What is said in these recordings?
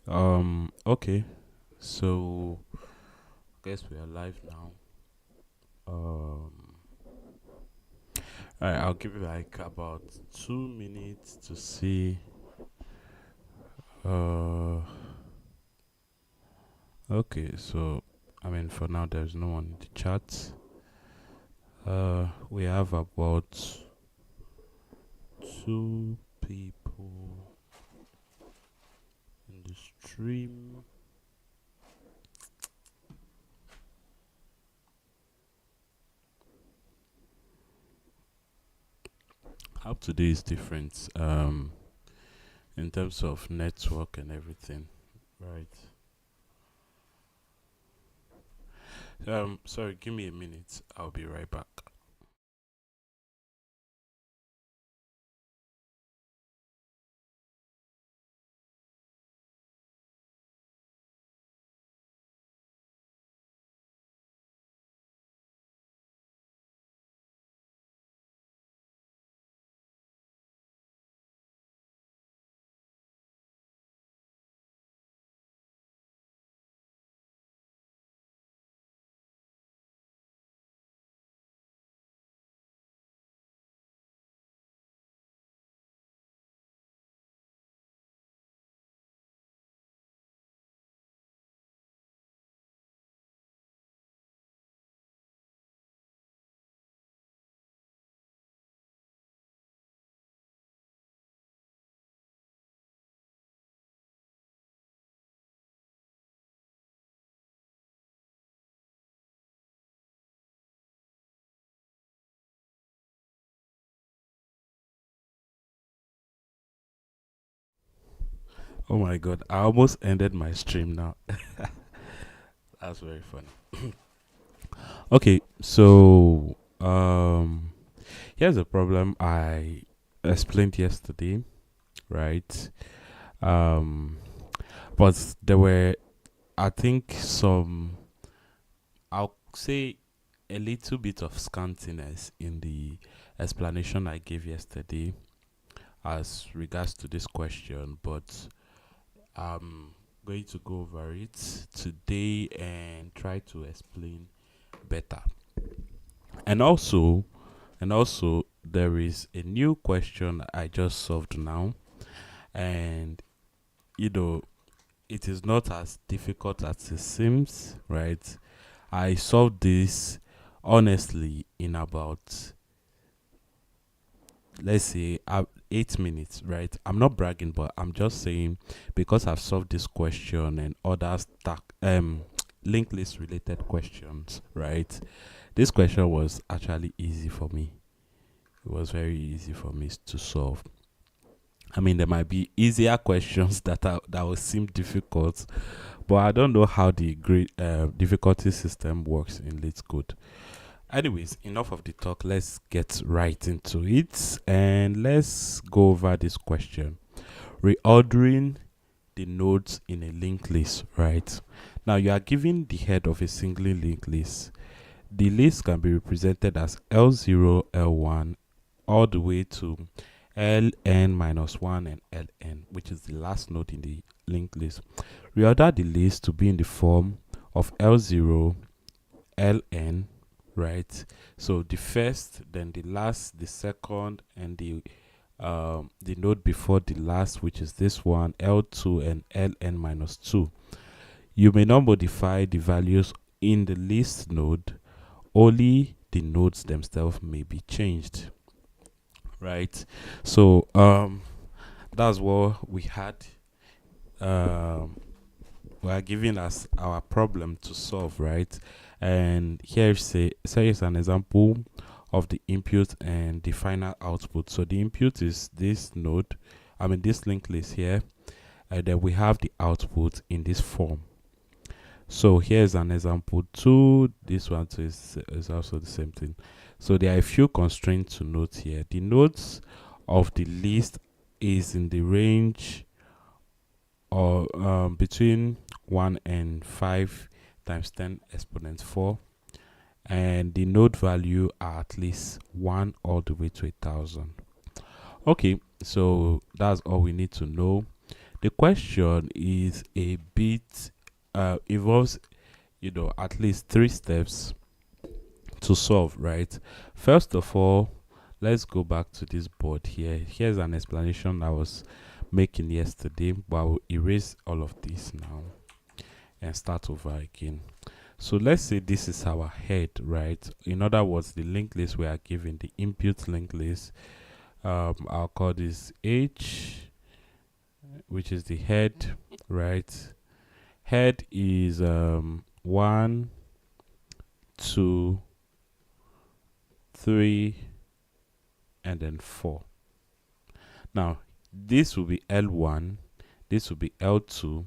Okay. So guess we are live now. Um alright, I'll give you like about 2 minutes to see. Uh okay, so I mean for now there's no one in the chat. We have about two people in the stream. How today is different, in terms of network and everything. Right. Sorry, give me a minute. I'll be right back. Oh my god, I almost ended my stream now. That's very funny. Okay, so here's a problem I explained yesterday, right? Um but there were, I think, some, I'll say, a little bit of scantiness in the explanation I gave yesterday as regards to this question, but I'm going to go over it today and try to explain better. And also, there is a new question I just solved now, and you know, it is not as difficult as it seems, right? I solved this honestly in about, let's say, 8 minutes, right? I'm not bragging, but I'm just saying, because I've solved this question and other linked list related questions, right? This question was actually easy for me. It was very easy for me to solve. I mean, there might be easier questions that will seem difficult, but I don't know how the great difficulty system works in LeetCode. Anyways, enough of the talk. Let's get right into it and let's go over this question. Reordering the nodes in a linked list, right? Now you are given the head of a singly linked list. The list can be represented as L0, L1, all the way to Ln minus 1 and Ln, which is the last node in the linked list. Reorder the list to be in the form of L0, Ln, right? So the first, then the last, the second, and the node before the last, which is this one, L2 and Ln minus 2. You may not modify the values in the list node, only the nodes themselves may be changed, right? So that's what we had. Um, we are giving us our problem to solve, right? And here's an example of the input and the final output. So the input is this node, I mean this linked list here, and then we have the output in this form. So here's an example 2. This one is also the same thing. So there are a few constraints to note here. The nodes of the list is in the range or between 1 and 5 times 10 exponent 4, and the node value are at least 1 all the way to 1,000. Okay, so that's all we need to know. the question is a bit involves, at least 3 steps to solve, right? First of all, let's go back to this board here. Here's an explanation I was making yesterday, but I will erase all of this now and start over again. So let's say this is our head, right? In other words, the linked list we are given, the input linked list, I'll call this H, which is the head, right? Head is 1, 2, 3, and then 4. Now this will be L1, this will be L2,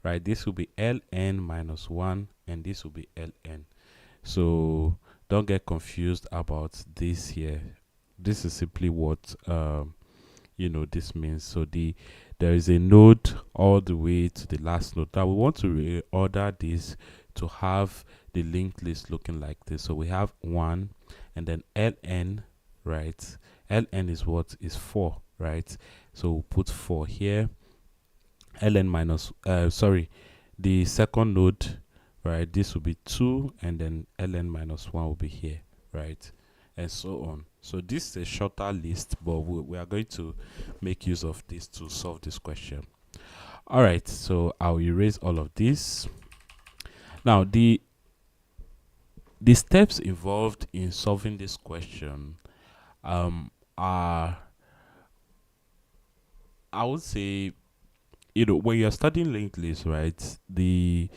right? This will be Ln minus 1, and this will be Ln. So don't get confused about this here. This is simply what this means. So there is a node all the way to the last node. Now we want to reorder this to have the linked list looking like this. So we have 1 and then Ln, right? Ln is what is 4, right? So we'll put 4 here. Ln minus the second node, right? This will be 2, and then Ln minus 1 will be here, right? And so on. So this is a shorter list, but we are going to make use of this to solve this question. All right, so I'll erase all of this. Now the steps involved in solving this question are, I would say, when you're studying linked lists, right, the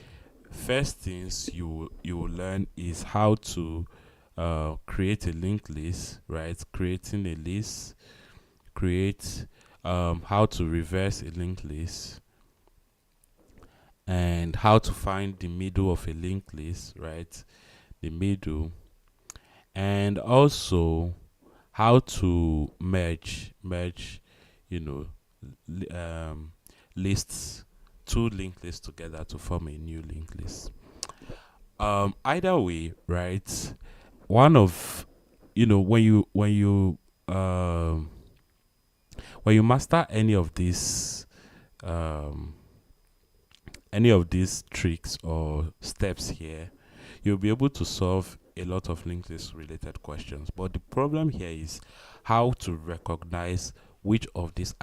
first things you will learn is how to create a linked list, right? Creating a list, create how to reverse a linked list, and how to find the middle of a linked list, right? The middle, and also how to merge lists, 2 linked lists together to form a new linked list. Either way, right, one of when you master any of these tricks or steps here, you'll be able to solve a lot of linked list related questions. But the problem here is how to recognize which of these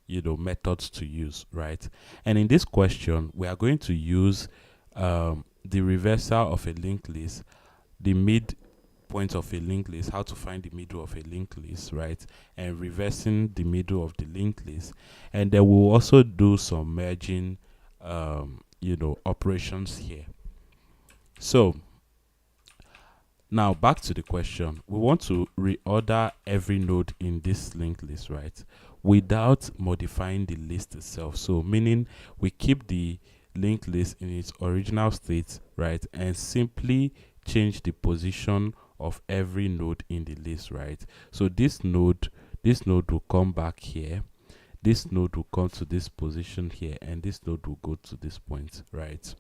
methods to use, right? And in this question, we are going to use the reversal of a linked list, the midpoint of a linked list, how to find the middle of a linked list, right? And reversing the middle of the linked list. And then we'll also do some merging operations here. So now back to the question. We want to reorder every node in this linked list, right, without modifying the list itself. So meaning we keep the linked list in its original state, right, and simply change the position of every node in the list, right? So this node will come back here, this node will come to this position here, and this node will go to this point, right?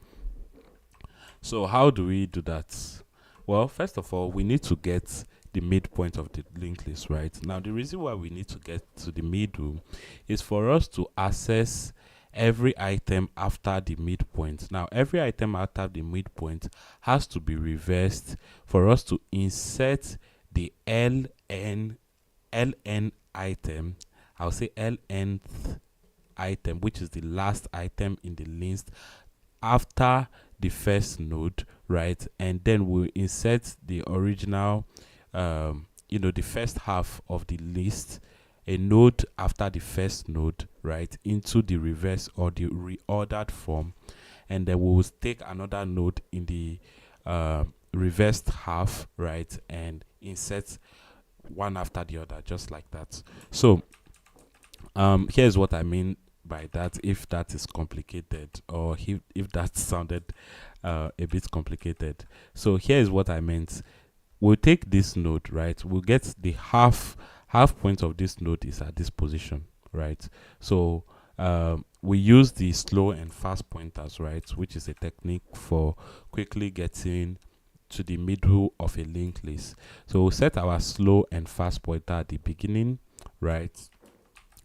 So how do we do that? Well, first of all, we need to get the midpoint of the linked list, right? Now the reason why we need to get to the middle is for us to access every item after the midpoint. Now every item after the midpoint has to be reversed for us to insert the ln item. I'll say lnth item, which is the last item in the list after the first node, right? And then we'll insert the original the first half of the list, a node after the first node, right, into the reverse or the reordered form, and then we will take another node in the reversed half, right, and insert one after the other, just like that. So here's what I mean by that, if that is complicated, or if that sounded a bit complicated. So here's what I meant. We'll take this node, right, we'll get the half point of this node is at this position, right? So we use the slow and fast pointers, right, which is a technique for quickly getting to the middle of a linked list. So we'll set our slow and fast pointer at the beginning, right,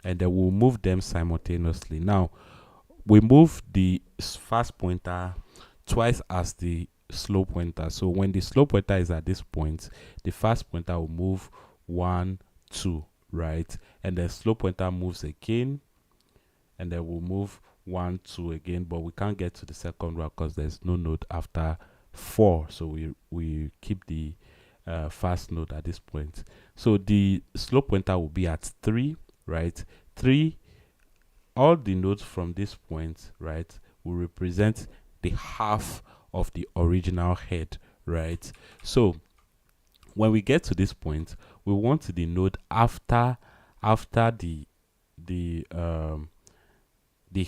and then we'll move them simultaneously. Now we move the fast pointer twice as the slow pointer. So when the slow pointer is at this point, the fast pointer will move 1, 2, right? And the slow pointer moves again, and then we'll move 1, 2 again, but we can't get to the second one because there's no node after 4. So we keep the fast node at this point. So the slow pointer will be at 3, right? 3, all the nodes from this point, right, will represent the half of the original head, right? So when we get to this point, we want the node after the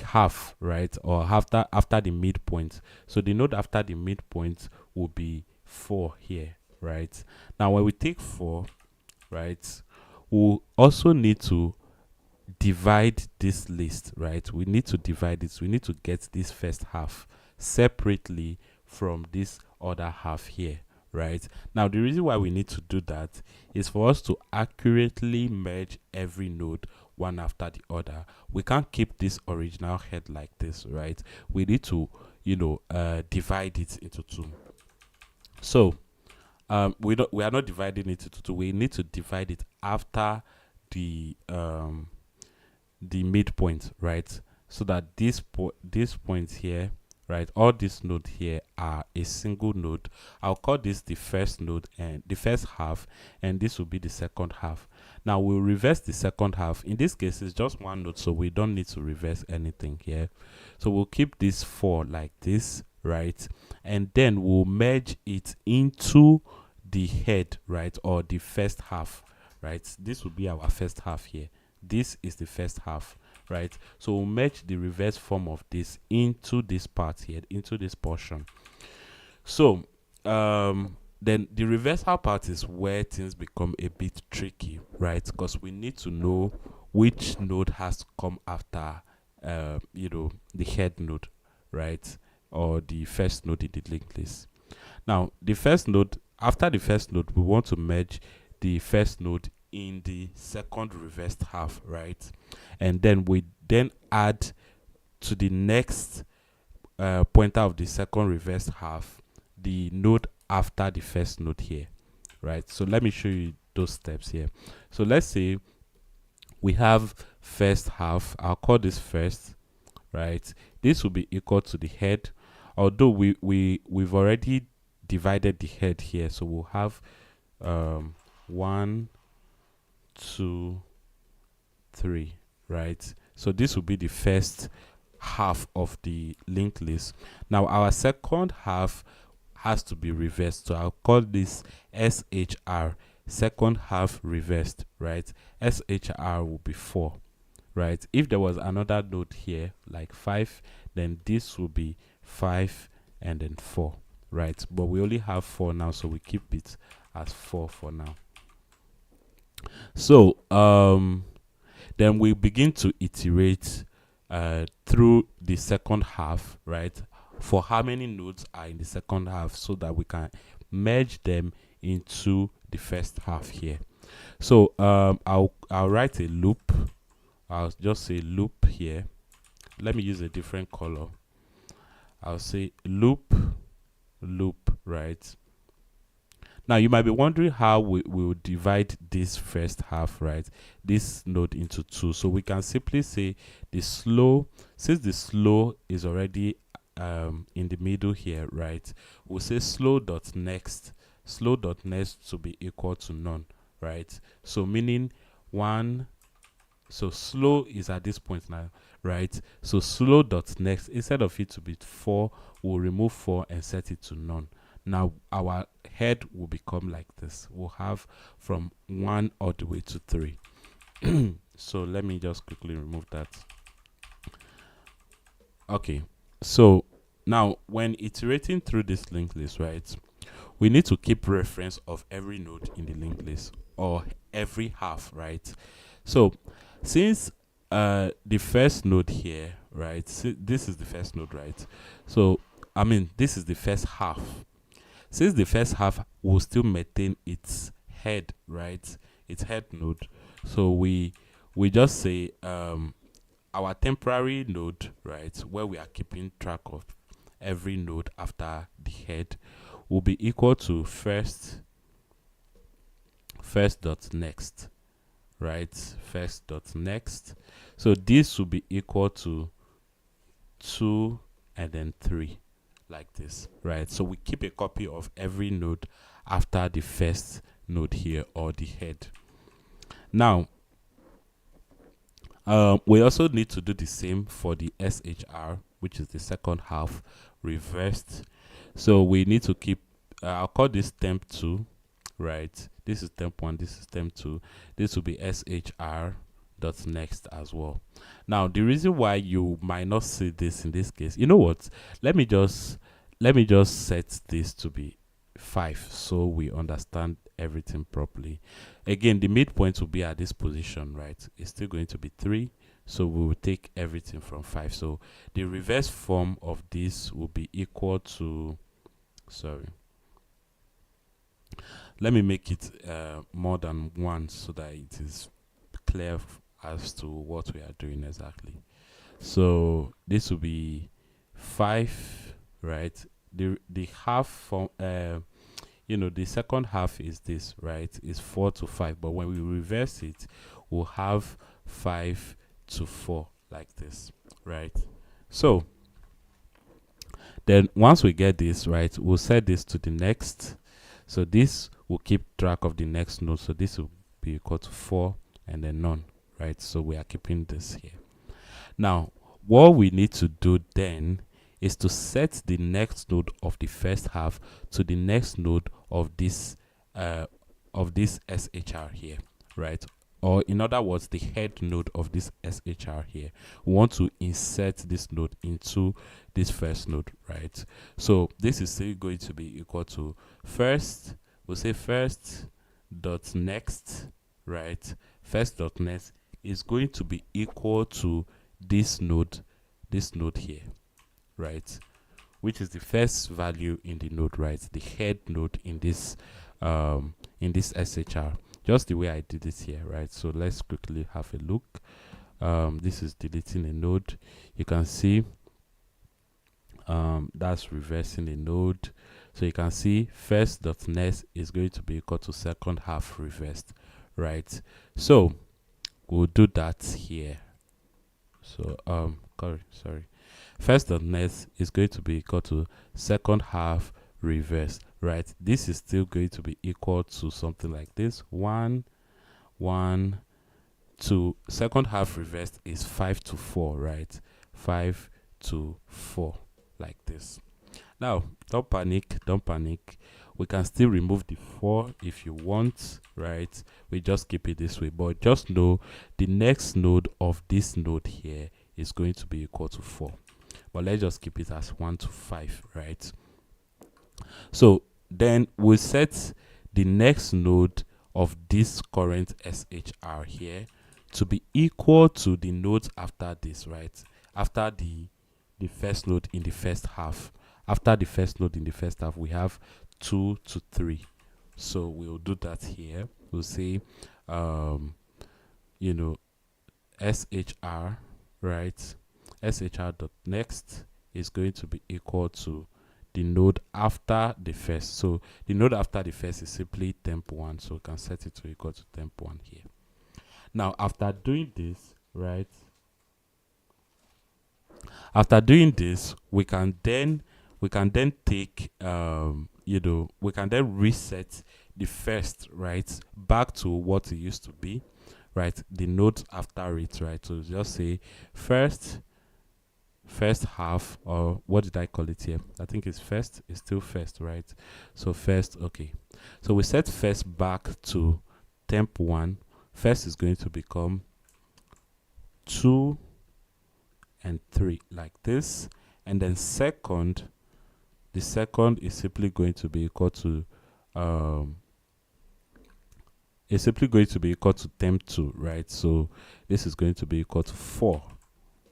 half, right, or after the midpoint. So the node after the midpoint will be 4 here, right? Now when we take 4, right, we'll also need to divide this list, right? We need to divide it. We need to get this first half separately from this other half here, right? Now the reason why we need to do that is for us to accurately merge every node one after the other. We can't keep this original head like this, right? We need to, divide it into 2. So we are not dividing it into 2. We need to divide it after the midpoint, right? So that this point here, right, all this node here are a single node. I'll call this the first node and the first half, and this will be the second half. Now we'll reverse the second half. In this case, it's just one node, so we don't need to reverse anything here. So we'll keep this 4 like this, right? And then we'll merge it into the head, right, or the first half, right? This will be our first half here. This is the first half, right? So we'll merge the reverse form of this into this part here, into this portion. So then the reversal part is where things become a bit tricky, right? Because we need to know which node has to come after the head node, right, or the first node in the linked list. Now the first node, after the first node, we want to merge the first node in the second reversed half, right? And then we add to the next pointer of the second reversed half the node after the first node here, right? So let me show you those steps here. So let's say we have first half. I'll call this first, right? This will be equal to the head, although we've already divided the head here, so we'll have 1, 2, 3, right? So this will be the first half of the linked list. Now our second half has to be reversed, so I'll call this SHR, second half reversed, right? SHR will be 4, right? If there was another node here like 5, then this will be 5 and then 4, right? But we only have 4 now, so we keep it as 4 for now. So then we begin to iterate through the second half, right, for how many nodes are in the second half, so that we can merge them into the first half here. So I'll write a loop. I'll just say loop here. Let me use a different color. I'll say loop, right? Now you might be wondering how we will divide this first half, right, this node into 2. So we can simply say the slow, since the slow is already in the middle here, right, we'll say slow.next to be equal to none, right? So meaning 1, so slow is at this point now, right? So slow.next, instead of it to be 4, we'll remove 4 and set it to none. Now our head will become like this. We'll have from 1 all the way to 3. So let me just quickly remove that. Okay, so now when iterating through this linked list, right, we need to keep reference of every node in the linked list, or every half, right? So since the first node here, right, this is the first node, right? So I mean, this is the first half. Since the first half will still maintain its head, right, its head node, so we we just say our temporary node, right, where we are keeping track of every node after the head, will be equal to first dot next, right? First dot next. So this will be equal to 2 and then 3, like this, right? So we keep a copy of every node after the first node here, or the head. Now we also need to do the same for the SHR, which is the second half reversed. So we need to keep I'll call this temp 2, right? This is temp 1, this is temp 2. This will be SHR dot next as well. Now the reason why you might not see this in this case, you know what, let me just set this to be 5 so we understand everything properly. Again, the midpoint will be at this position, right? It's still going to be 3, so we will take everything from 5. So the reverse form of this will be equal to, sorry, let me make it more than 1 so that it is clear as to what we are doing exactly. So this will be 5, right? The half from the second half is this, right? Is 4 to 5, but when we reverse it, we'll have 5 to 4, like this, right? So then once we get this, right, we'll set this to the next. So this will keep track of the next node. So this will be equal to 4 and then none, right? So we are keeping this here. Now what we need to do then is to set the next node of the first half to the next node of this SHR here, right? Or in other words, the head node of this SHR here. We want to insert this node into this first node, right? So this is still going to be equal to first, we'll say first dot next, right? First dot next is going to be equal to this node here, right, which is the first value in the node, right? The head node in this SHR, just the way I did it here, right? So let's quickly have a look. This is deleting a node. You can see that's reversing a node. So you can see first dot next is going to be equal to second half reversed, right? So we'll do that here. So sorry, first dot next is going to be equal to second half reverse, right? This is still going to be equal to something like this, 1 1 2. Second half reversed is 5 to 4, right? 5 to 4, like this. Now don't panic, we can still remove the 4 if you want, right? We just keep it this way, but just know the next node of this node here is going to be equal to 4, but let's just keep it as 1 to 5, right? So then we'll set the next node of this current SHR here to be equal to the nodes after this, right? After the first node in the first half. After the first node in the first half, we have 2 to 3. So we'll do that here. We'll say SHR, right? SHR dot next is going to be equal to the node after the first. So the node after the first is simply temp 1, so we can set it to equal to temp 1 here. Now after doing this, right, after doing this, we can then take we can then reset the first, right, back to what it used to be, right? The node after it, right? So just say first half, or what did I call it here? I think it's first. It's still first, right? So first, okay. So we set first back to temp 1. First is going to become 2 and 3, like this, and then second, the second is simply going to be equal to temp 2, right? So this is going to be equal to 4.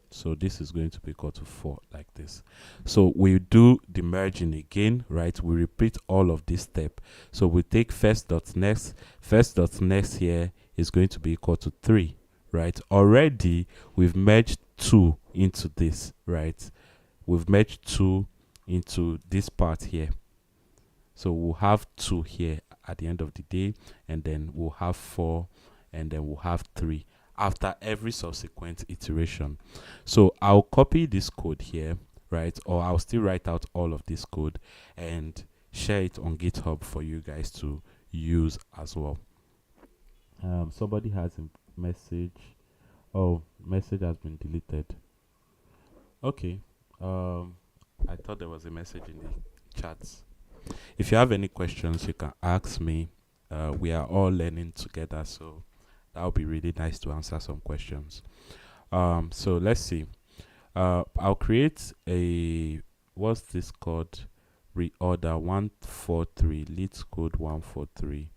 So this is going to be equal to 4, like this. So we do the merging again, right? We repeat all of this step. So we take first dot next here is going to be equal to 3, right? Already we've merged 2 into this, right? We've merged 2 into this part here. So we'll have 2 here at the end of the day, and then we'll have 4, and then we'll have 3 after every subsequent iteration. So I'll copy this code here, right? Or I'll still write out all of this code and share it on GitHub for you guys to use as well. Somebody has a message. Oh, message has been deleted. Okay. I thought there was a message in the chats. If you have any questions, you can ask me. We are all learning together, so that would be really nice to answer some questions. So let's see. I'll create a, what's this called? Reorder 143, LEETCODE 143,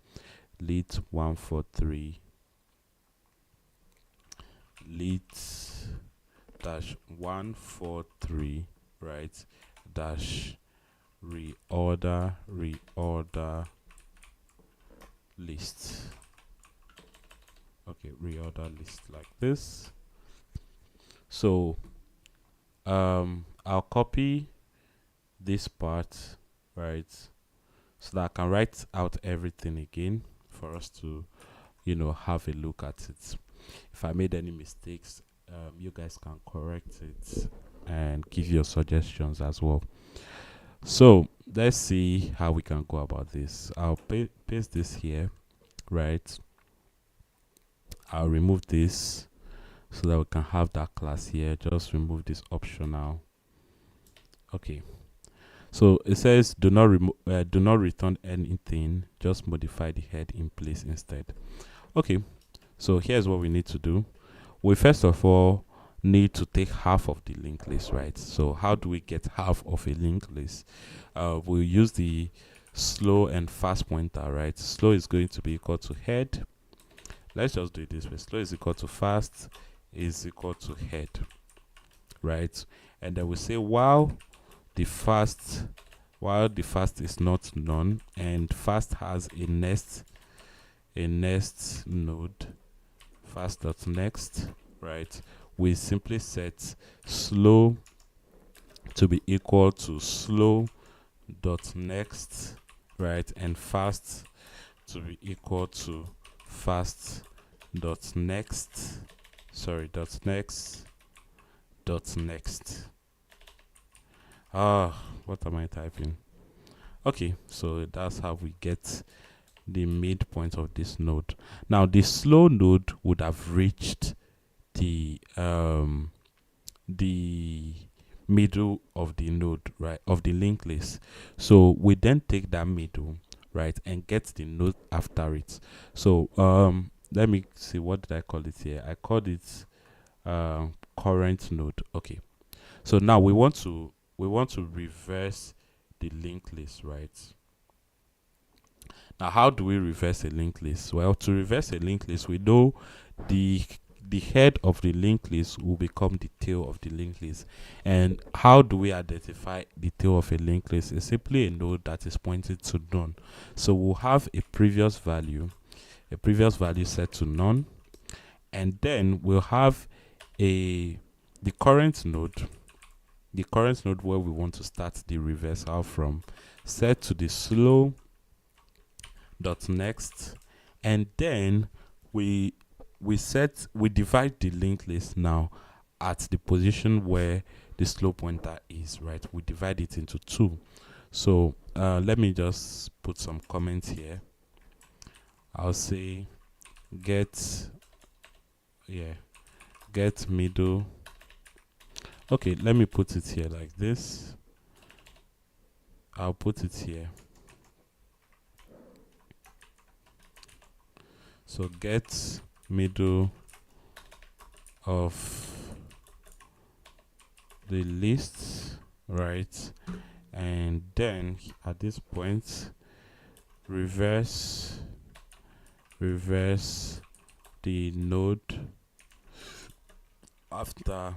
LEET 143, LEET dash 143, right? Dash reorder list. Okay, reorder list like this. So I'll copy this part, right, so that I can write out everything again for us to, have a look at it. If I made any mistakes, you guys can correct it and give your suggestions as well. So let's see how we can go about this. I'll paste this here, right? I'll remove this so that we can have that class here. Just remove this optional. Okay. So it says do not return anything, just modify the head in place instead. Okay, so here's what we need to do. We first of all need to take half of the linked list, right? So how do we get half of a linked list? We'll use the slow and fast pointer, right? Slow is going to be equal to head. Let's just do it this way. Slow is equal to fast is equal to head, right? And then we say while the fast is not none and fast has a next node, fast.next, right? We simply set slow to be equal to slow.next, right? And fast to be equal to fast.next, next. What am I typing? Okay, so that's how we get the midpoint of this node. Now the slow node would have reached the middle of the node, right, of the linked list. So we then take that middle, right, and get the node after it. So let me see, what did I call it here? I called it current node. Okay, so now we want to reverse the linked list, right? Now how do we reverse a linked list? Well, to reverse a linked list, we know the head of the linked list will become the tail of the linked list. And how do we identify the tail of a linked list? It's simply a node that is pointed to none. So we'll have a previous value set to none, and then we'll have the current node where we want to start the reversal from, set to the slow dot next, and then we divide the linked list now at the position where the slow pointer is, right? We divide it into 2. So let me just put some comments here. I'll say get middle. Okay, let me put it here like this. I'll put it here. So get middle of the list, right? And then at this point reverse the node after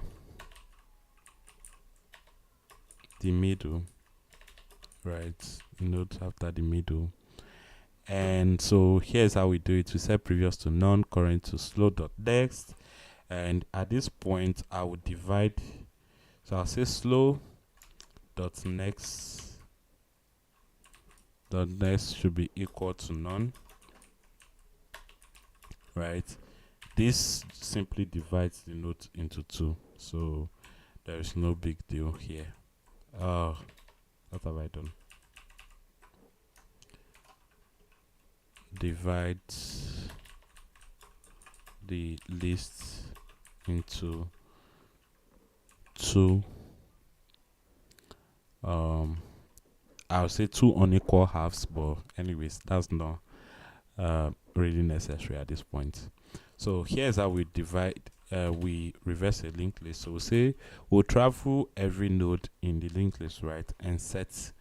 the middle, right? Node after the middle. And so here's how we do it. We set previous to none, current to slow.next, And at this point, I would divide. So I'll say slow dot next should be equal to none, right? This simply divides the node into two, so there is no big deal here. What have I done? Divide the list into two, I'll say two unequal halves, but anyways, that's not really necessary at this point. So here's how we divide. We reverse a linked list. So we'll say we'll travel every node in the linked list, right, and set,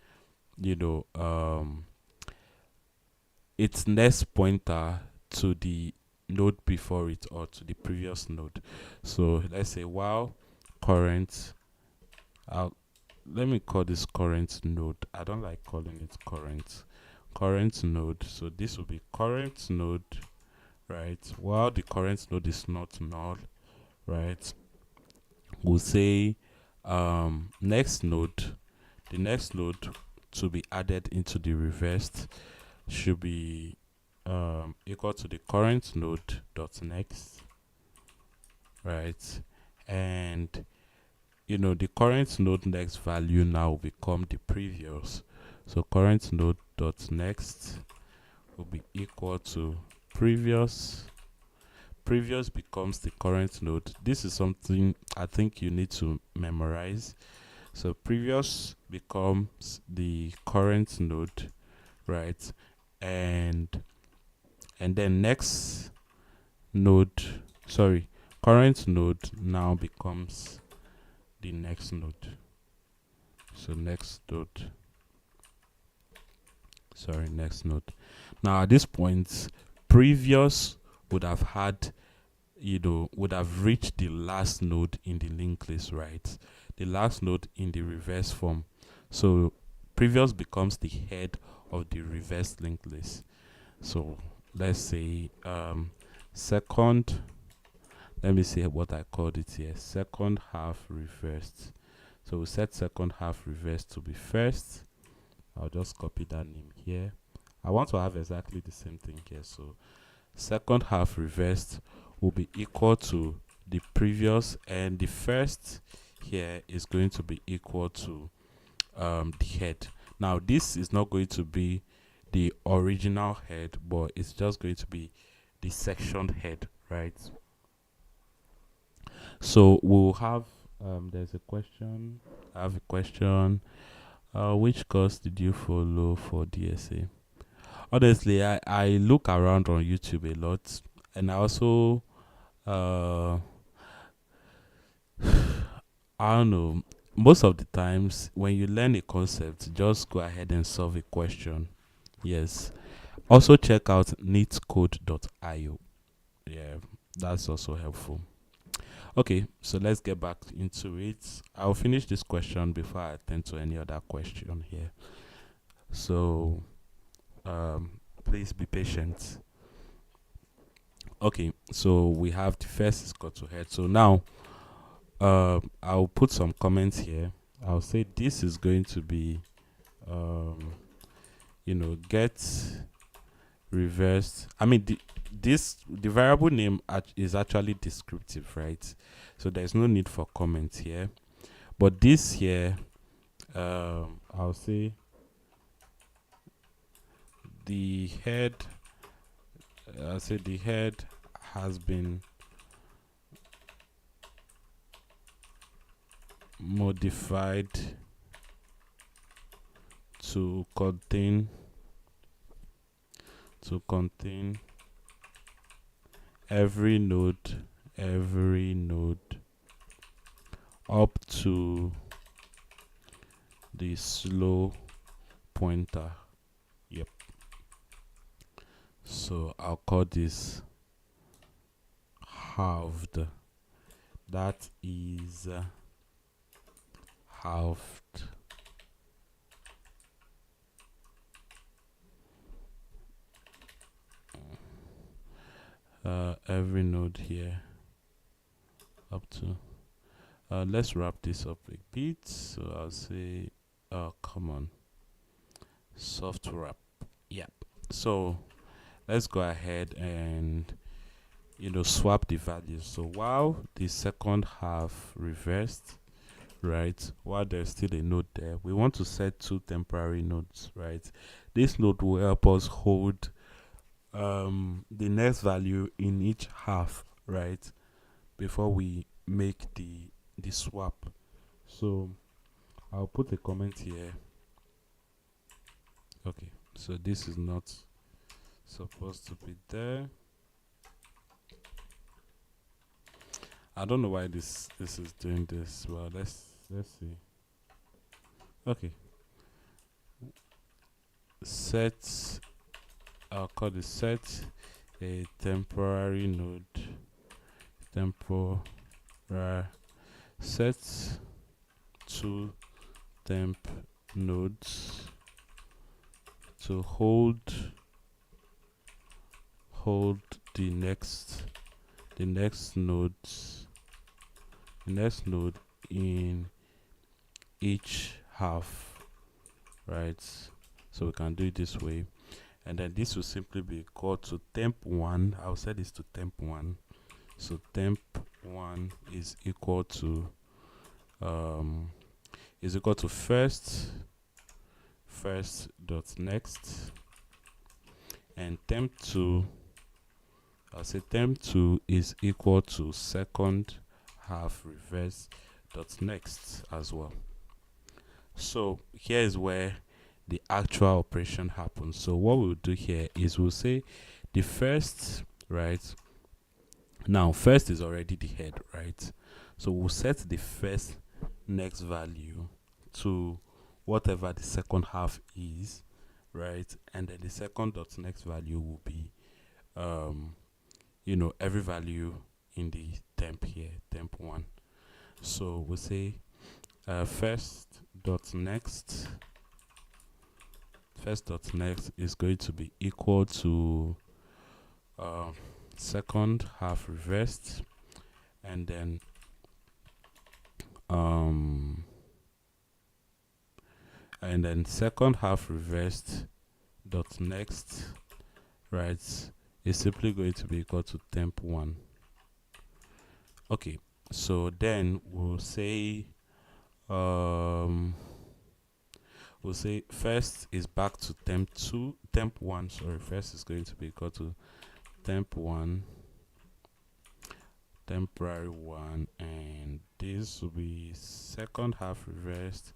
its next pointer to the node before it or to the previous node. So let's say while current, let me call this current node. I don't like calling it current node. So this will be current node, right? While the current node is not null, right? We'll say next node, the next node to be added into the reversed should be equal to the current node dot next, right? And the current node next value now will become the previous. So current node dot next will be equal to previous. Previous becomes the current node. This is something I think you need to memorize. So previous becomes the current node, right? And then next node, current node now becomes the next node. So next node. Next node. Now at this point, previous would have had, would have reached the last node in the linked list, right? The last node in the reverse form. So previous becomes the head of the reverse linked list. So let's say second, let me see what I called it here, second half reversed. So we set second half reversed to be first. I'll just copy that name here. I want to have exactly the same thing here. So second half reversed will be equal to the previous, and the first here is going to be equal to the head. Now this is not going to be the original head, but it's just going to be the section head, right? So we'll have there's a question. I have a question. Which course did you follow for DSA? Honestly, I look around on YouTube a lot, and I also I don't know, most of the times when you learn a concept, just go ahead and solve a question. Yes. Also check out LEETCODE.io. Yeah, that's also helpful. Okay, so let's get back into it. I'll finish this question before I attend to any other question here. So please be patient. Okay, so we have the first is cut to head. So now I'll put some comments here. I'll say this is going to be get reversed. I mean the variable name is actually descriptive, right? So there's no need for comments here. But this here, I'll say the head. I'll say the head has been modified to contain every node up to the slow pointer. Yep. So I'll call this halved. That is halved. Every node here up to. Let's wrap this up a bit. So I'll say, come on, soft wrap. Yep. So let's go ahead and swap the values. So while the second half reversed, right, while there's still a node there, we want to set two temporary nodes, right? This node will help us hold the next value in each half, right, before we make the swap. So I'll put a comment here. Okay, so this is not supposed to be there. I don't know why this is doing this. Well, let's see. Okay, set. I'll call this set a temporary node. Temporary set two temp nodes to hold the next nodes, the next node in each half, right? So we can do it this way, and then this will simply be equal to temp1. I'll set this to temp1. So temp1 is equal to first dot next, and temp2, I'll say temp2 is equal to second half reverse dot next as well. So here is where the actual operation happens. So what we'll do here is we'll say the first, right? Now first is already the head, right? So we'll set the first next value to whatever the second half is, right? And then the second dot next value will be every value in the temp here, temp1. So we'll say first dot next is going to be equal to second half reversed, and then second half reversed dot next, right, is simply going to be equal to temp1. Okay, so then we'll say first is back to temp1. Sorry, first is going to be equal to temp1, temporary 1, and this will be second half reversed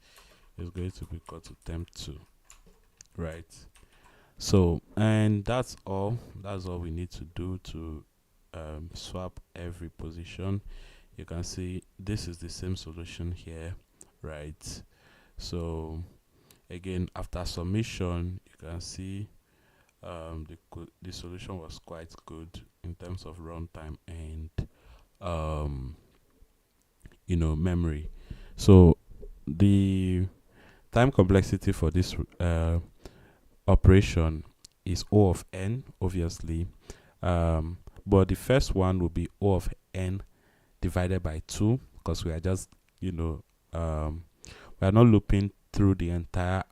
is going to be equal to temp2, right? So, and that's all we need to do to swap every position. You can see this is the same solution here, right? So again, after submission, you can see the solution was quite good in terms of runtime and memory. So the time complexity for this operation is O of n, obviously, but the first one will be O of n divided by 2, because we are just we are not looping through the entire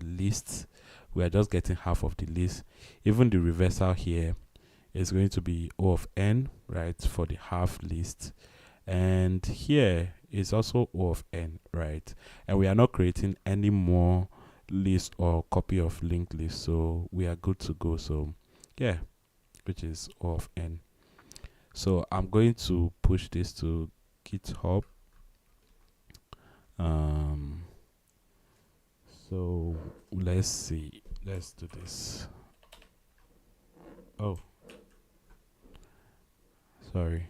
list. We are just getting half of the list. Even the reversal here is going to be O of n, right, for the half list, and here is also O of n, right? And we are not creating any more list or copy of linked list, so we are good to go. So yeah, which is O of n. So I'm going to push this to GitHub. So let's see, let's do this. Oh, sorry.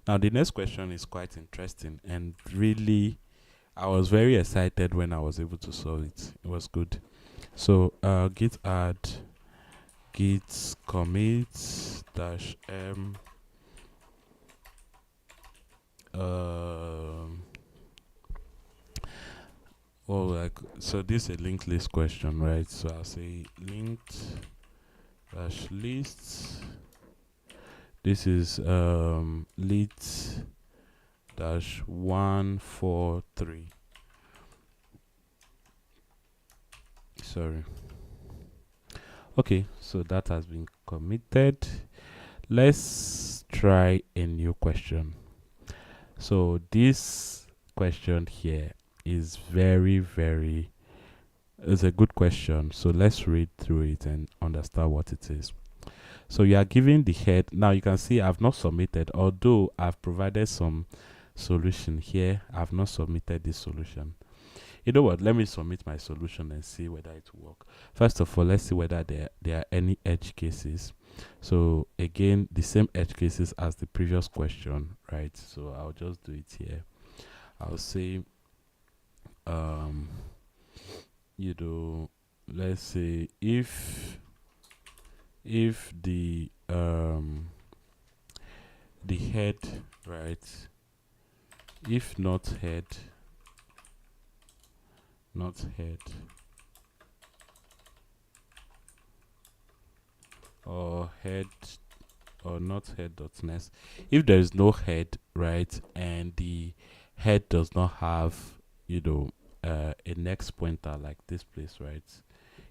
Now the next question is quite interesting, and really I was very excited when I was able to solve it. It was good. So git add git commit dash m so this is a linked list question, right? So I'll say linked dash lists. This is lit dash 143. Sorry. Okay, so that has been committed. Let's try a new question. So this question here is it's a good question. So let's read through it and understand what it is. So you are given the head. Now you can see I've not submitted, although I've provided some solution here. I've not submitted this solution. You know what? Let me submit my solution and see whether it will work. First of all, let's see whether there are any edge cases. So again, the same edge cases as the previous question, right? So I'll just do it here. I'll say, you know, let's say if the head, right, if not head or head or not head dot next, if there is no head, right, and the head does not have, you know, a next pointer like this place, right?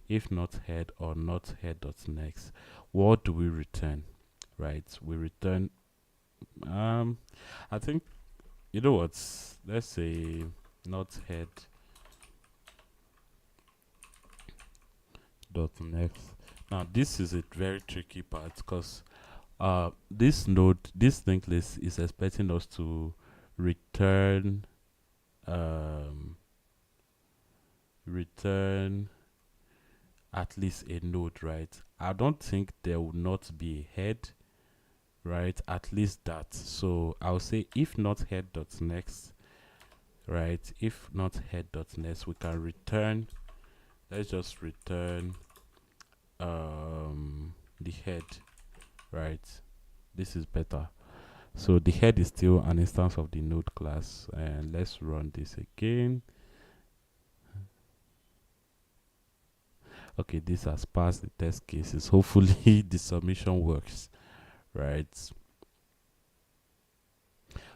If not head or not head dot next, what do we return? Right, we return I think, you know what, let's say not head dot next. Now this is a very tricky part because this linked list is expecting us to return return at least a node, right? I don't think there will not be a head, right? At least that. So I'll say if not head dot next, right? If not head dot next, we can return, let's just return the head, right? This is better. So the head is still an instance of the node class, and let's run this again. Okay, this has passed the test cases. Hopefully the submission works, right?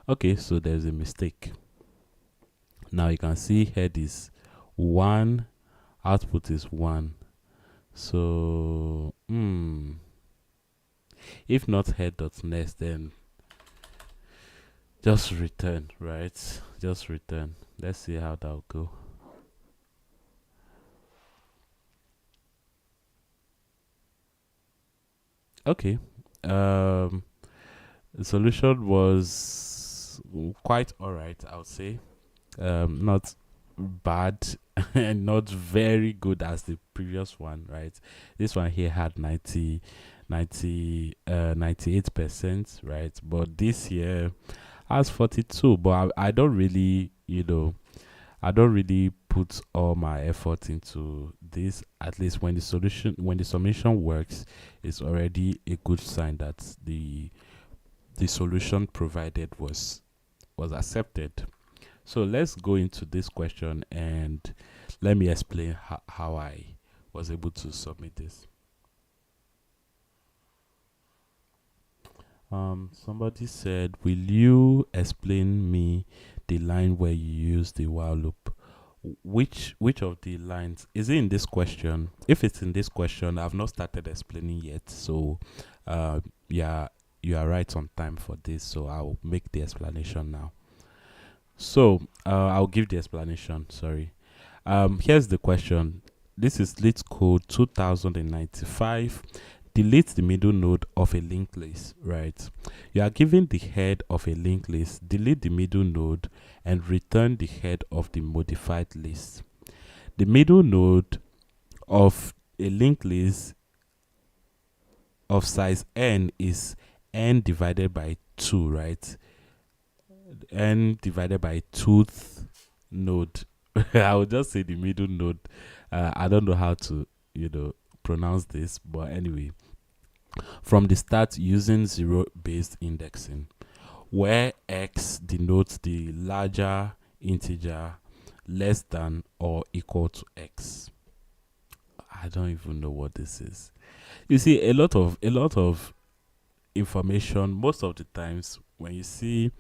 Okay, so there's a mistake. Now you can see head is 1, output is 1. So if not head dot next, then just return, right? Just return. Let's see how that'll go. Okay, the solution was quite alright, I would say. Not bad and not very good as the previous one, right? This one here had 98%, right? But this here has 42. But I don't really, you know, I don't really put all my effort into this. At least when the submission works, it's already a good sign that the solution provided was accepted. So let's go into this question and let me explain how I was able to submit this. Somebody said, will you explain me the line where you use the while loop? Which of the lines is it in this question? If it's in this question, I've not started explaining yet. So yeah, you are right on time for this. So I'll make the explanation now. So I'll give the explanation. Sorry. Here's the question. This is LEETCODE 2095. Delete the middle node of a linked list, right? You are given the head of a linked list, delete the middle node, and return the head of the modified list. The middle node of a linked list of size n is n divided by 2, right? N divided by 2th node. I would just say the middle node. I don't know how to, you know, pronounce this, but anyway, from the start using zero-based indexing, where x denotes the larger integer less than or equal to x. I don't even know what this is. You see, a lot of information most of the times when you see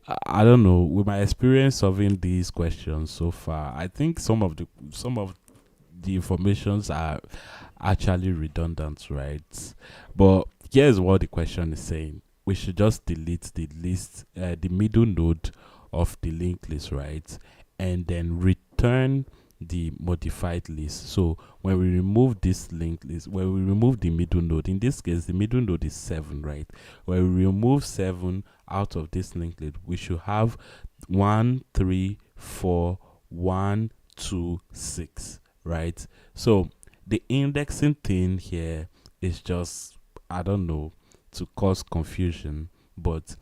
I don't know. With my experience solving these questions so far, I think some of the informations are actually redundant, right? But here's what the question is saying: we should just delete the list, the middle node of the linked list, right? And then return the modified list. So when we remove this linked list, when we remove the middle node, in this case, the middle node is 7, right? When we remove 7 out of this linked list, we should have 1, 3, 4, 1, 2, 6, right? So the indexing thing here is just, I don't know, to cause confusion. But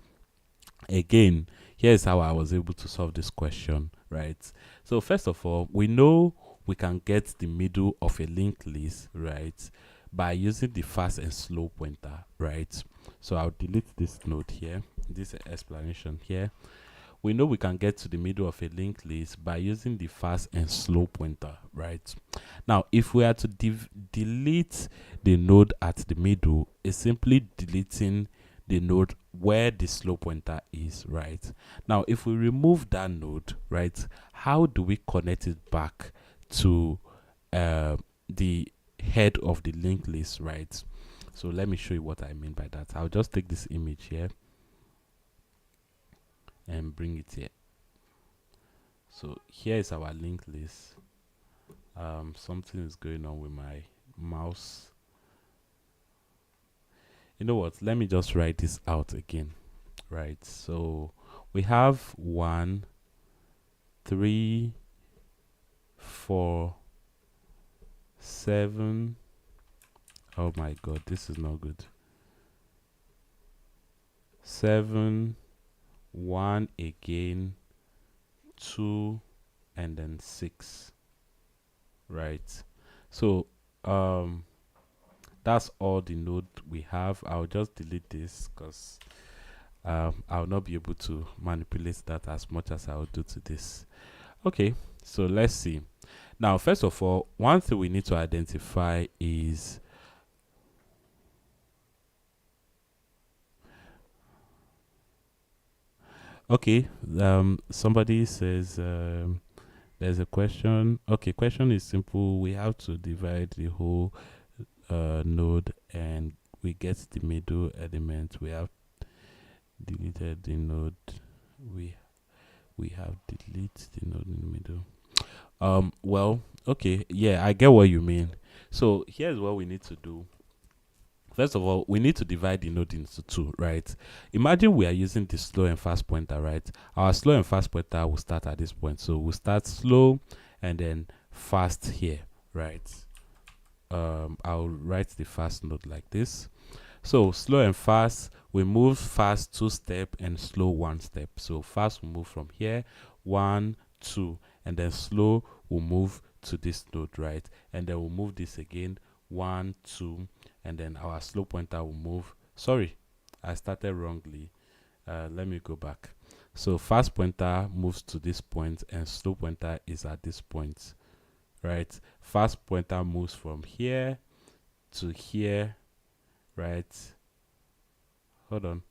again, here's how I was able to solve this question, right? So first of all, we know we can get the middle of a linked list, right, by using the fast and slow pointer, right? So I'll delete this node here, this explanation here. We know we can get to the middle of a linked list by using the fast and slow pointer, right? Now, if we are to delete the node at the middle, it's simply deleting the node where the slow pointer is, right? Now, if we remove that node, right, how do we connect it back to the head of the linked list, right? So let me show you what I mean by that. I'll just take this image here and bring it here. So here is our linked list. Something is going on with my mouse. You know what? Let me just write this out again. Right. So we have 1, 3, 4, 7. Oh my god, this is not good. 7, 1 again, 2, and then 6. Right. So that's all the node we have. I'll just delete this because I'll not be able to manipulate that as much as I'll do to this. Okay, so let's see. Now, first of all, one thing we need to identify is okay. Somebody says there's a question. Okay, question is simple. We have to divide the whole node and we get the middle element. We have deleted the node. We have deleted the node in the middle. Well, okay, yeah, I get what you mean. So here's what we need to do. First of all, we need to divide the node into 2, right? Imagine we are using the slow and fast pointer, right? Our slow and fast pointer will start at this point. So we'll start slow and then fast here, right? I'll write the fast node like this. So slow and fast, we move fast 2 step and slow 1 step. So fast will move from here, 1, 2, and then slow will move to this node, right? And then we'll move this again, 1, 2, and then our slow pointer will move. Sorry, I started wrongly. Let me go back. So fast pointer moves to this point and slow pointer is at this point, right? Fast pointer moves from here to here, right? Hold on.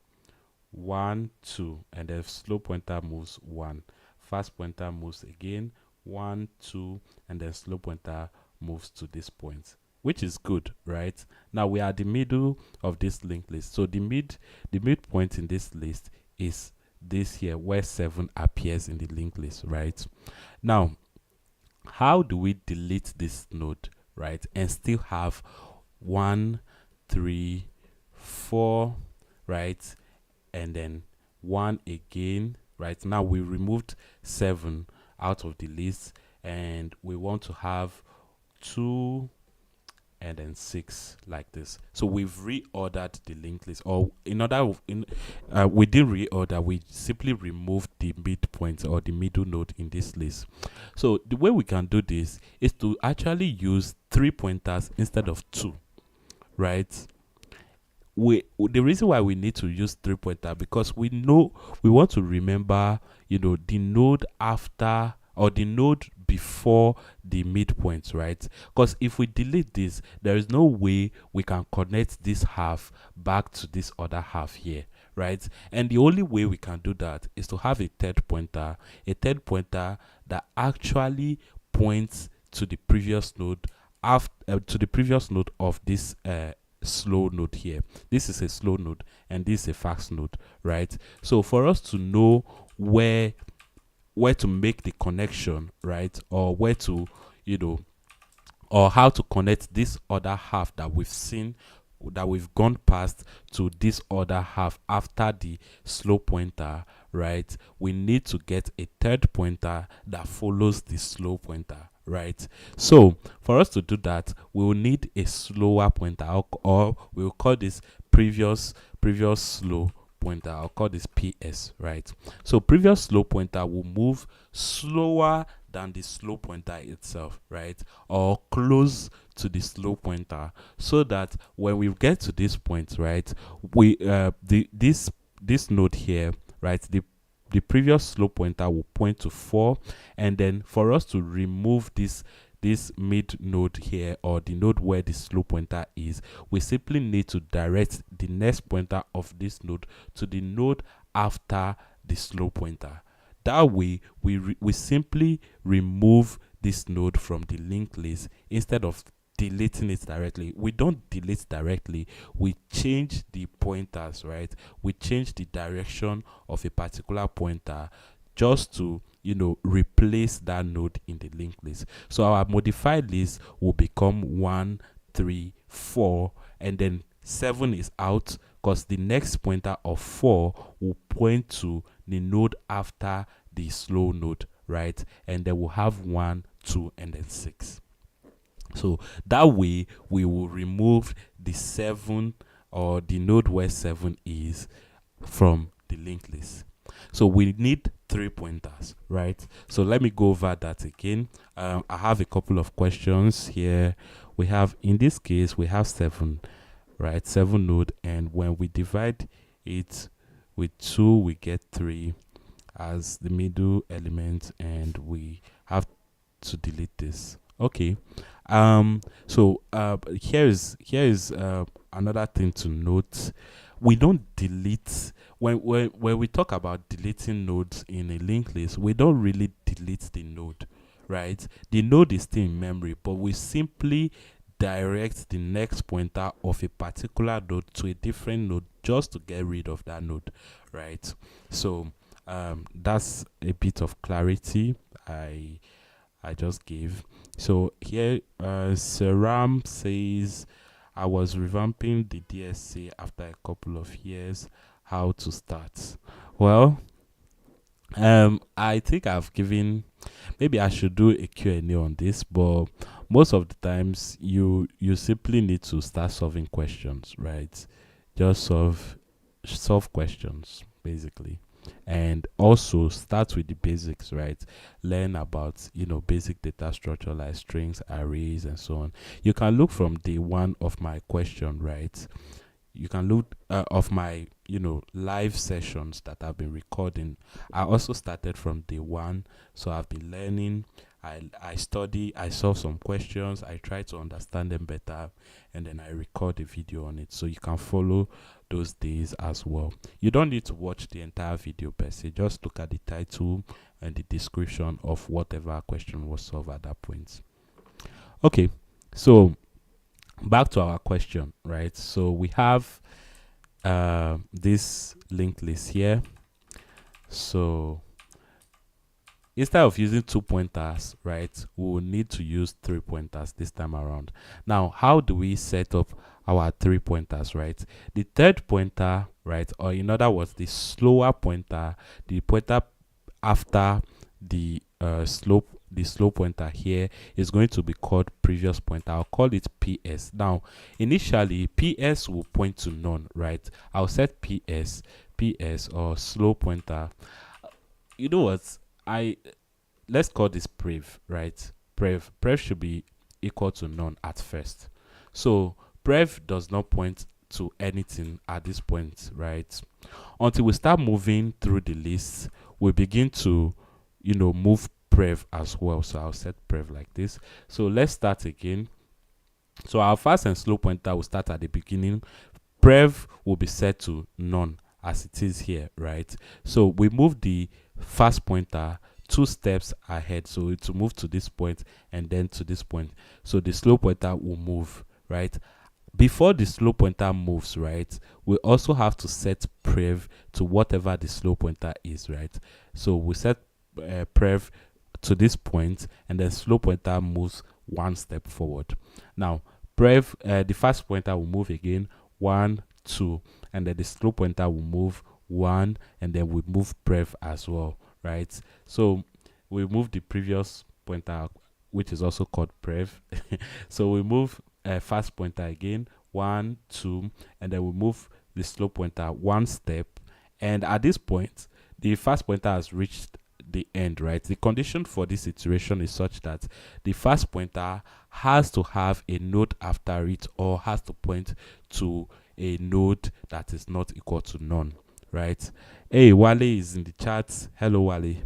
1, 2, and then slow pointer moves 1. Fast pointer moves again, 1, 2, and then slow pointer moves to this point, which is good, right? Now we are at the middle of this linked list. So the midpoint in this list is this here where 7 appears in the linked list, right? Now, how do we delete this node, right, and still have 1, 3, 4, right, and then 1 again, right? Now we removed 7 out of the list and we want to have 2 and then 6 like this. So we've reordered the linked list, or we didn't reorder, we simply removed the midpoint or the middle node in this list. So the way we can do this is to actually use 3 pointers instead of 2, right? The reason why we need to use 3 pointer, because we know we want to remember, the node after or the node before the midpoint, right? Because if we delete this, there is no way we can connect this half back to this other half here, right? And the only way we can do that is to have a third pointer that actually points to the previous node after to the previous node of this slow node here. This is a slow node and this is a fast node, right? So for us to know where to make the connection, right, or where to, you know, or how to connect this other half that we've seen, that we've gone past, to this other half after the slow pointer, right, we need to get a third pointer that follows the slow pointer, right? So for us to do that, we will need a slower pointer, or we will call this previous slow pointer. I'll call this PS, right? So previous slow pointer will move slower than the slow pointer itself, right, or close to the slow pointer, so that when we get to this point, right, we this node here, right, the previous slow pointer will point to 4, and then for us to remove this mid node here, or the node where the slow pointer is, we simply need to direct the next pointer of this node to the node after the slow pointer. That way we simply remove this node from the linked list instead of deleting it directly. We don't delete directly, we change the pointers, right? We change the direction of a particular pointer just to, you know, replace that node in the linked list. So our modified list will become 1, 3, 4, and then 7 is out, because the next pointer of 4 will point to the node after the slow node, right? And then we'll have 1, 2, and then 6. So that way we will remove the 7, or the node where 7 is, from the linked list. So we need 3 pointers, right? So let me go over that again. I have a couple of questions here. We have, in this case, we have 7, right? 7 node, and when we divide it with 2, we get 3 as the middle element, and we have to delete this. Okay. So here is another thing to note. We don't delete when we talk about deleting nodes in a linked list. We don't really delete the node, right? The node is still in memory, but we simply direct the next pointer of a particular node to a different node just to get rid of that node, right? So that's a bit of clarity I just gave. So here Seram says, I was revamping the DSC after a couple of years. How to start? Well, I think I've given, maybe I should do a Q&A on this, but most of the times you simply need to start solving questions, right? Just solve questions basically, and also start with the basics, right? Learn about, you know, basic data structure like strings, arrays, and so on. You can look from day 1 of my question, right? You can look of my, you know, live sessions that I've been recording. I also started from day 1, so I've been learning. I study, I solve some questions, I try to understand them better, and then I record a video on it, so you can follow those days as well. You don't need to watch the entire video per se, just look at the title and the description of whatever question was solved at that point. Okay, so back to our question, right? So we have this linked list here. So instead of using 2 pointers, right, we will need to use 3 pointers this time around. Now, how do we set up our 3 pointers, right? The third pointer, right, or in other words, the slower pointer, the pointer after the slow pointer here, is going to be called previous pointer. I'll call it PS. Now, initially, PS will point to none, right? I'll set PS or slow pointer. You know what? Let's call this prev, right? Prev should be equal to none at first. So prev does not point to anything at this point, right? Until we start moving through the list, we begin to, you know, move prev as well. So I'll set prev like this. So let's start again. So our fast and slow pointer will start at the beginning. Prev will be set to none as it is here, right? So we move the fast pointer 2 steps ahead, so it will move to this point and then to this point. So the slow pointer will move, right? Before the slow pointer moves, right, we also have to set prev to whatever the slow pointer is, right? So we set prev to this point, and then slow pointer moves 1 step forward. Now prev, the fast pointer will move again 1, 2, and then the slow pointer will move 1, and then we move prev as well, right? So we move the previous pointer, which is also called prev. So we move fast pointer again 1, 2, and then we move the slow pointer 1 step, and at this point the fast pointer has reached the end, right? The condition for this iteration is such that the fast pointer has to have a node after it, or has to point to a node that is not equal to none, right? Hey, Wale is in the chat. Hello, Wale.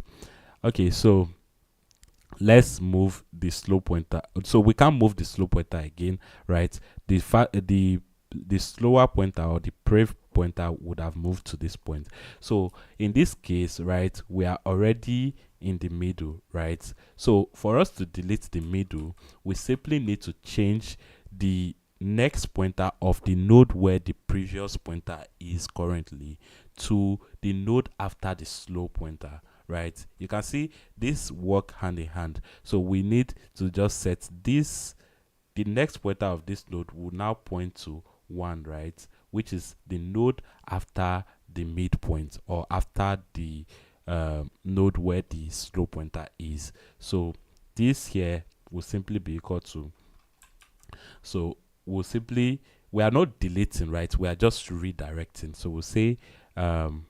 Okay, so let's move the slow pointer. So we can't move the slow pointer again, right? The slower pointer, or the prev pointer, would have moved to this point. So in this case, right, we are already in the middle, right? So for us to delete the middle, we simply need to change the next pointer of the node where the previous pointer is currently to the node after the slow pointer, right? You can see this work hand in hand. So we need to just set this, the next pointer of this node will now point to 1, right, which is the node after the midpoint, or after the node where the slow pointer is. So this here will simply be equal to, so we are not deleting, right? We are just redirecting. So we'll say the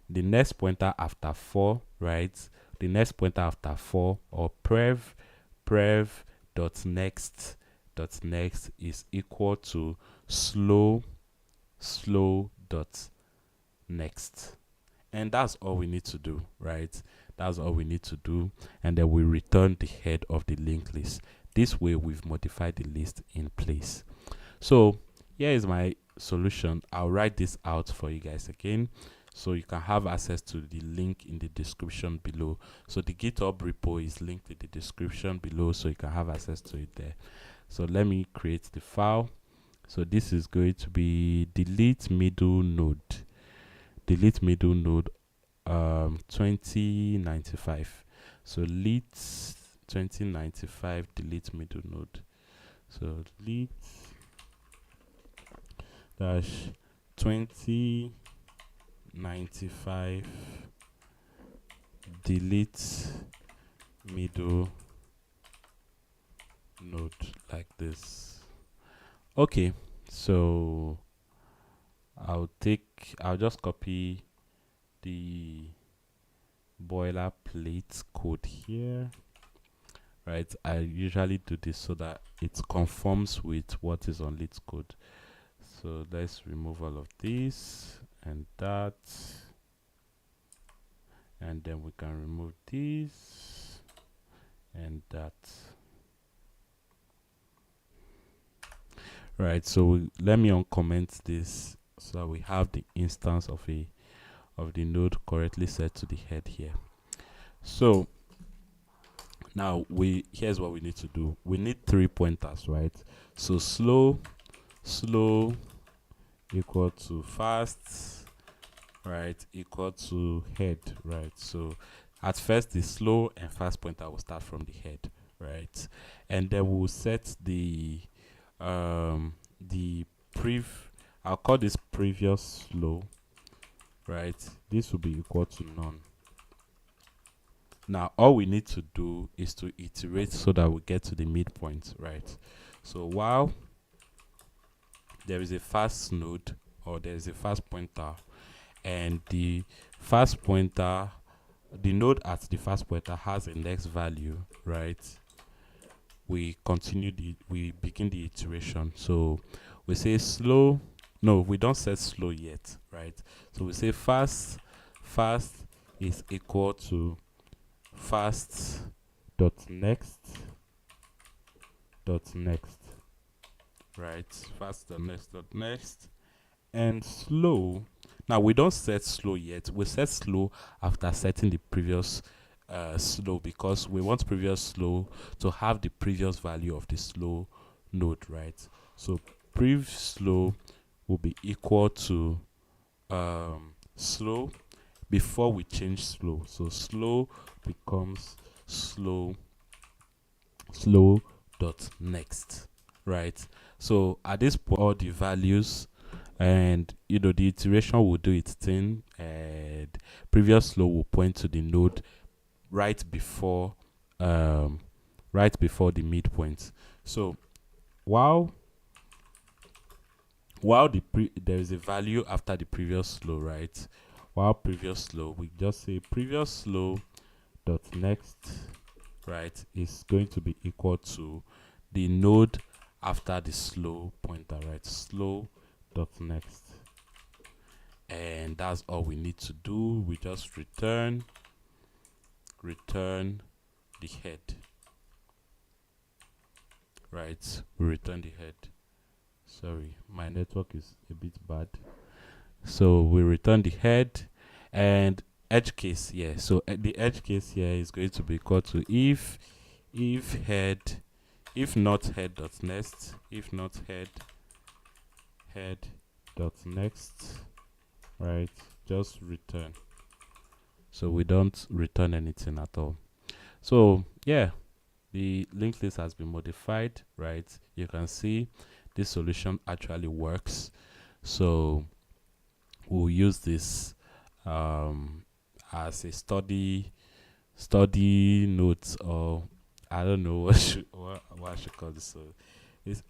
next pointer after 4, right? The next pointer after 4, or prev dot next is equal to slow dot next. And that's all we need to do, right? That's all we need to do. And then we return the head of the linked list. This way we've modified the list in place. So here is my solution. I'll write this out for you guys again, so you can have access to the link in the description below. So the GitHub repo is linked in the description below, so you can have access to it there. So let me create the file. So this is going to be delete middle node 2095. So leet 2095 delete middle node. So leet dash 2095 delete middle node, like this. Okay, so I'll just copy the boilerplate code here, right? I usually do this so that it conforms with what is on LEETCODE. So let's remove all of this and that, and then we can remove this and that. Right, so let me uncomment this so we have the instance of the node correctly set to the head here. So now here's what we need to do. We need 3 pointers, right? So slow equal to fast, right, equal to head, right? So at first the slow and fast pointer will start from the head, right? And then we'll set the I'll call this previous slow, right? This will be equal to none. Now all we need to do is to iterate so that we get to the midpoint, right? So while there is a fast node, or there is a fast pointer, and the fast pointer, the node at the fast pointer has a next value, right? We begin the iteration. So we say slow, no, we don't set slow yet, right? So we say fast is equal to fast dot next, right? Fast dot next, and slow, Now we don't set slow yet. We set slow after setting the previous slow, because we want previous slow to have the previous value of the slow node, right? So prev slow will be equal to slow before we change slow. So slow becomes slow dot next, right? So at this point, all the values, and the iteration will do its thing, and previous slow will point to the node right before the midpoint. So while there is a value after the previous slow, right? While previous slow, we just say previous slow dot next, right, is going to be equal to the node after the slow pointer, right? Slow dot next. And that's all we need to do. We just return the head, right? We return the head. Sorry, my network is a bit bad. So we return the head, and edge case here. So the edge case here is going to be equal to if not head dot next, if not head dot next, right? Just return. So we don't return anything at all. So yeah, the linked list has been modified, right? You can see this solution actually works. So we'll use this as a study notes, or I don't know what I should call this. So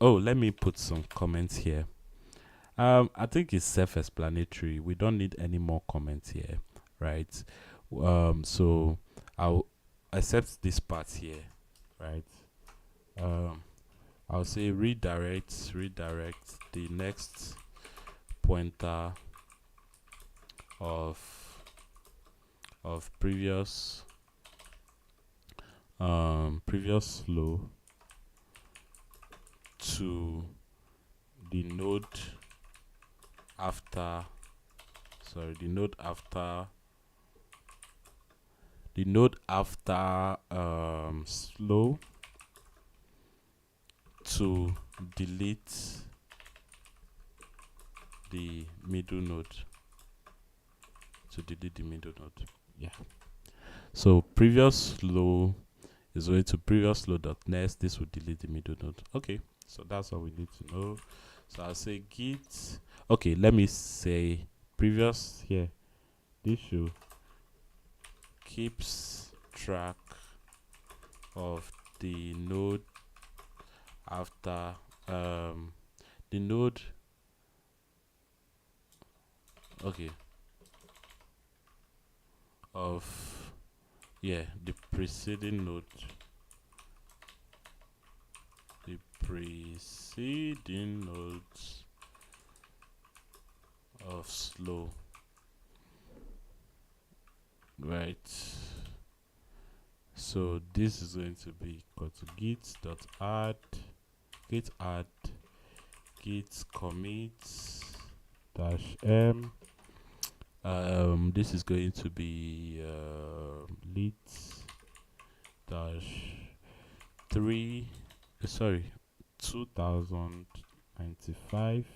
let me put some comments here. I think it's self-explanatory. We don't need any more comments here, right? So I'll accept this part here, right? I'll say redirect the next pointer of previous slow to the node after slow to delete the middle node. Yeah. So previous slow is going to previous slow dot next. This will delete the middle node. Okay, so that's all we need to know. So I'll say git. Okay, let me say previous here. This should keeps track of the node after the node. Okay. Of the preceding node, of slow, right? So this is going to be equal to git add git commit -m. This is going to be lit -3 2095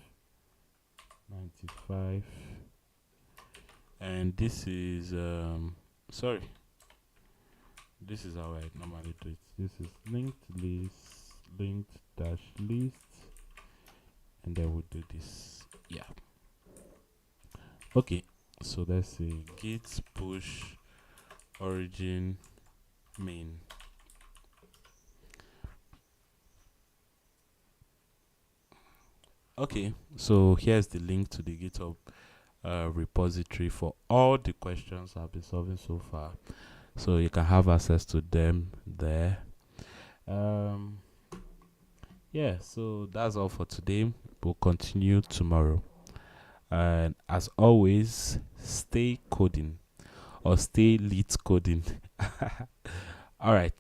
and this is this is how I normally do it. This is linked dash list, and then we'll do this. Yeah. Okay, so let's say git push origin main. Okay, so here's the link to the GitHub repository for all the questions I've been solving so far, so you can have access to them there. Yeah, so that's all for today. We'll continue tomorrow, and as always, stay coding, or stay leet coding. All right.